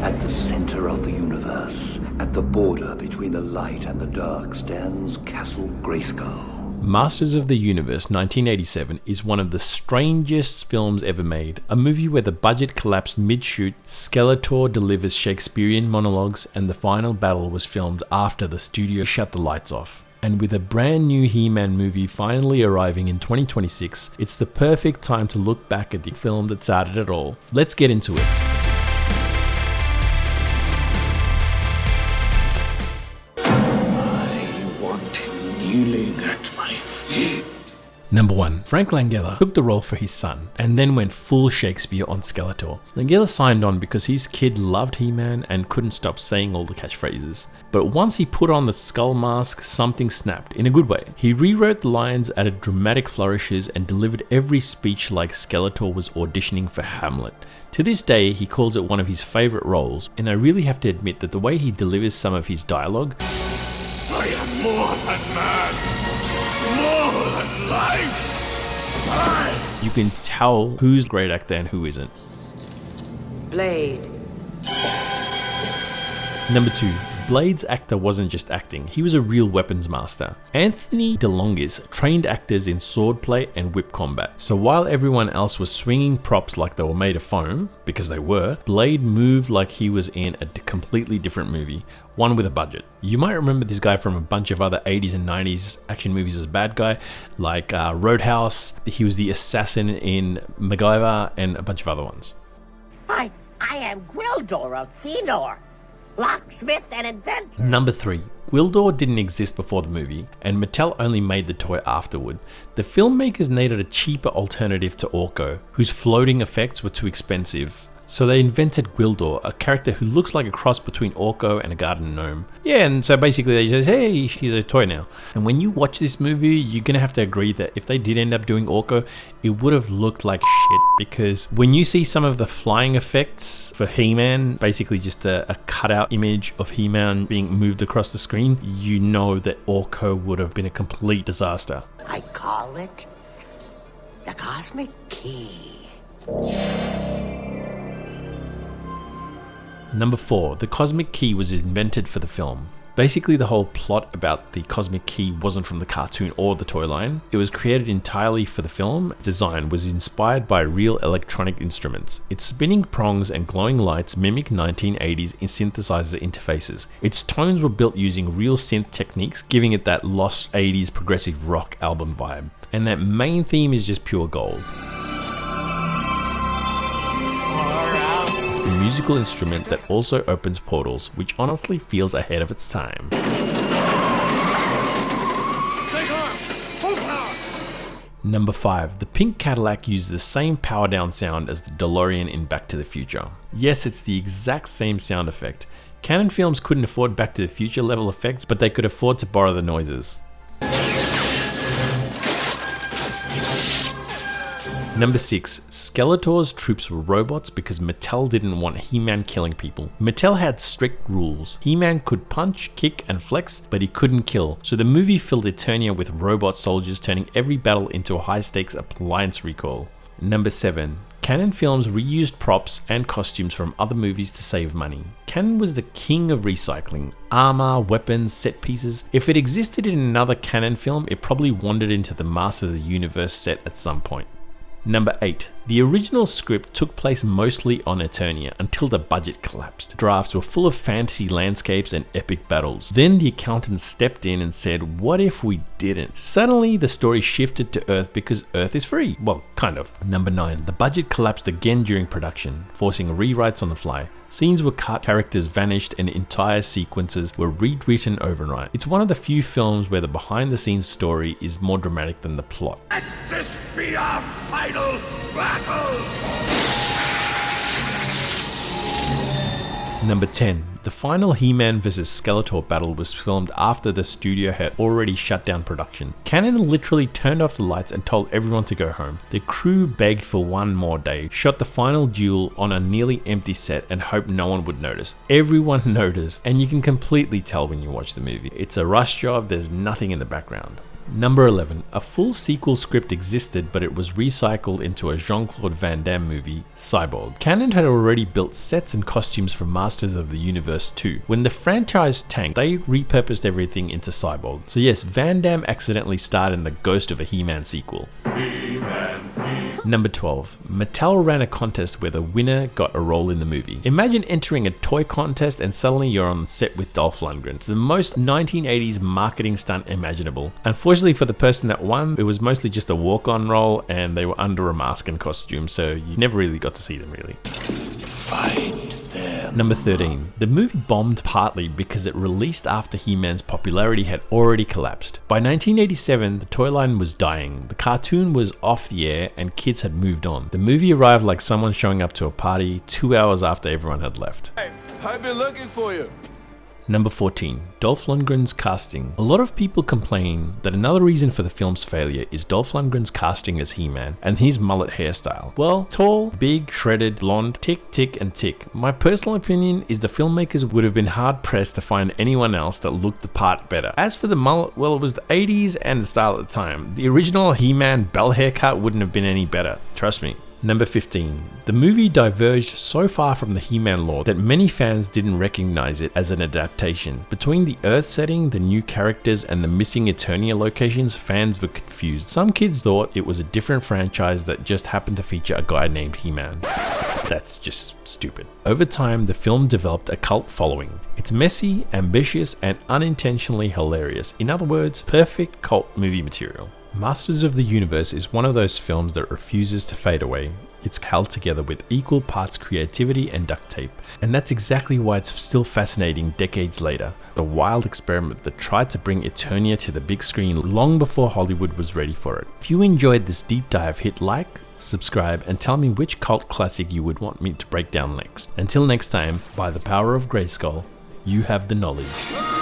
At the center of the universe, at the border between the light and the dark, stands Castle Grayskull. Masters of the Universe 1987 is one of the strangest films ever made. A movie where the budget collapsed mid-shoot, Skeletor delivers Shakespearean monologues, and the final battle was filmed after the studio shut the lights off. And with a brand new He-Man movie finally arriving in 2026, it's the perfect time to look back at the film that started it all. Let's get into it. Number 1. Frank Langella took the role for his son and then went full Shakespeare on Skeletor. Langella signed on because his kid loved He-Man and couldn't stop saying all the catchphrases. But once he put on the skull mask, something snapped in a good way. He rewrote the lines, added dramatic flourishes, and delivered every speech like Skeletor was auditioning for Hamlet. To this day, he calls it one of his favorite roles, and I really have to admit that the way he delivers some of his dialogue, I am more than man, more than life. you can tell who's a great actor and who isn't. Blade. Number 2. Blade's actor wasn't just acting, he was a real weapons master. Anthony DeLongis trained actors in swordplay and whip combat. So while everyone else was swinging props like they were made of foam, because they were, Blade moved like he was in a completely different movie, one with a budget. You might remember this guy from a bunch of other 80s and 90s action movies as a bad guy, like Roadhouse. He was the assassin in MacGyver and a bunch of other ones. I am Gwildor of Thenor, locksmith and inventor. Number 3. Gwildor didn't exist before the movie, and Mattel only made the toy afterward. The filmmakers needed a cheaper alternative to Orko, whose floating effects were too expensive. So they invented Gwildor, a character who looks like a cross between Orko and a garden gnome. Yeah, and so basically they just, hey, he's a toy now. And when you watch this movie, you're gonna have to agree that if they did end up doing Orko, it would have looked like shit. Because when you see some of the flying effects for He-Man, basically just a cutout image of He-Man being moved across the screen, you know that Orko would have been a complete disaster. I call it the Cosmic Key. Number 4. The Cosmic Key was invented for the film. Basically, the whole plot about the Cosmic Key wasn't from the cartoon or the toy line. It was created entirely for the film. Design was inspired by real electronic instruments. Its spinning prongs and glowing lights mimic 1980s synthesizer interfaces. Its tones were built using real synth techniques, giving it that lost 80s progressive rock album vibe. And that main theme is just pure gold. A musical instrument that also opens portals, which honestly feels ahead of its time. Number 5. The pink Cadillac uses the same power down sound as the DeLorean in Back to the Future. Yes, it's the exact same sound effect. Canon Films couldn't afford Back to the Future level effects, but they could afford to borrow the noises. Number 6. Skeletor's troops were robots because Mattel didn't want He-Man killing people. Mattel had strict rules. He-Man could punch, kick, and flex, but he couldn't kill. So the movie filled Eternia with robot soldiers, turning every battle into a high-stakes appliance recall. Number 7. Canon Films reused props and costumes from other movies to save money. Canon was the king of recycling. Armor, weapons, set pieces. If it existed in another Canon film, it probably wandered into the Masters of the Universe set at some point. Number 8. The original script took place mostly on Eternia until the budget collapsed. Drafts were full of fantasy landscapes and epic battles. Then the accountants stepped in and said, what if we didn't? Suddenly the story shifted to Earth because Earth is free. Well, kind of. Number 9. The budget collapsed again during production, forcing rewrites on the fly. Scenes were cut, characters vanished, and entire sequences were rewritten overnight. It's one of the few films where the behind-the-scenes story is more dramatic than the plot. Let this be our final battle! Number 10. The final He-Man vs Skeletor battle was filmed after the studio had already shut down production. Canon literally turned off the lights and told everyone to go home. The crew begged for one more day, shot the final duel on a nearly empty set and hoped no one would notice. Everyone noticed, and you can completely tell when you watch the movie. It's a rush job, there's nothing in the background. Number 11. A full sequel script existed, but it was recycled into a Jean-Claude Van Damme movie, Cyborg. Canon had already built sets and costumes for Masters of the Universe 2. When the franchise tanked, they repurposed everything into Cyborg. So yes, Van Damme accidentally starred in the ghost of a He-Man sequel. Number 12. Mattel ran a contest where the winner got a role in the movie. Imagine entering a toy contest and suddenly you're on set with Dolph Lundgren. It's the most 1980s marketing stunt imaginable. Unfortunately for the person that won, it was mostly just a walk-on role and they were under a mask and costume, so you never really got to see them really. Fight them. Number 13. The movie bombed partly because it released after He-Man's popularity had already collapsed. By 1987, the toy line was dying, the cartoon was off the air, and kids had moved on. The movie arrived like someone showing up to a party 2 hours after everyone had left. Hey, I've been looking for you. Number 14. Dolph Lundgren's casting. A lot of people complain that another reason for the film's failure is Dolph Lundgren's casting as He-Man and his mullet hairstyle. Well, tall, big, shredded, blonde, tick, tick, and tick. My personal opinion is the filmmakers would have been hard pressed to find anyone else that looked the part better. As for the mullet, well, it was the 80s and the style at the time. The original He-Man bell haircut wouldn't have been any better, trust me. Number 15. The movie diverged so far from the He-Man lore that many fans didn't recognize it as an adaptation. Between the Earth setting, the new characters, and the missing Eternia locations, fans were confused. Some kids thought it was a different franchise that just happened to feature a guy named He-Man. That's just stupid. Over time, the film developed a cult following. It's messy, ambitious, and unintentionally hilarious. In other words, perfect cult movie material. Masters of the Universe is one of those films that refuses to fade away. It's held together with equal parts creativity and duct tape, and that's exactly why it's still fascinating decades later. A wild experiment that tried to bring Eternia to the big screen long before Hollywood was ready for it. If you enjoyed this deep dive, hit like, subscribe, and tell me which cult classic you would want me to break down next. Until next time, by the power of Grayskull, you have the knowledge.